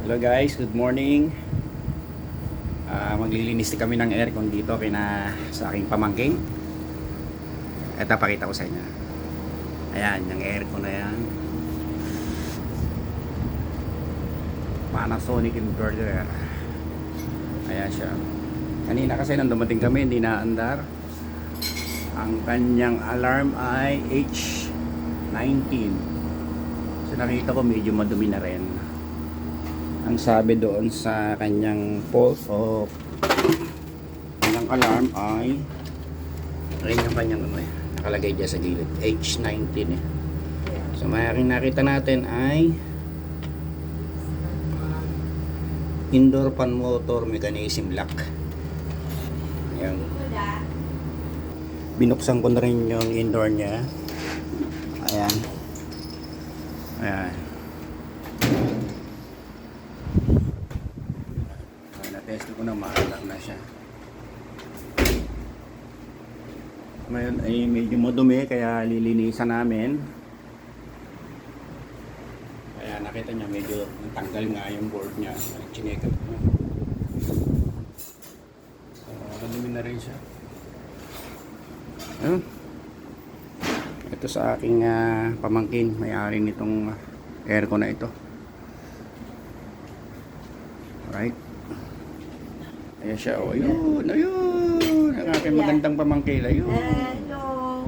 Hello guys, good morning. Maglilinis kami ng aircon dito sa aking pamangking. Ito pakita ko sa inyo. Ayan, yung aircon na yan. Panasonic inverter. Ayan siya. Kanina kasi nang dumating kami, hindi naandar. Ang kanyang alarm ay H19. So nakita ko medyo madumi na rin. Ang sabi doon sa kanyang pulse o kanyang alarm ay rin yung kanyang nakalagay dyan sa gilid, H19 eh. So maaaring nakita natin ay indoor fan motor mechanism lock. Ayan. Binuksan ko na rin yung indoor nya. Ayan. Ayan. Test ko na maalam na siya. Ngayon ay medyo madumi kaya lilinisan namin. Kaya nakita niya medyo natanggal nga yung board niya. Chinekat ko. So, madumi na rin siya. Ito sa aking pamangkin, may-ari nitong aircon na ito. Alright. Ayan siya, oh, ayun, ayun. Ang aking magandang pamangkin, ayun. Hello.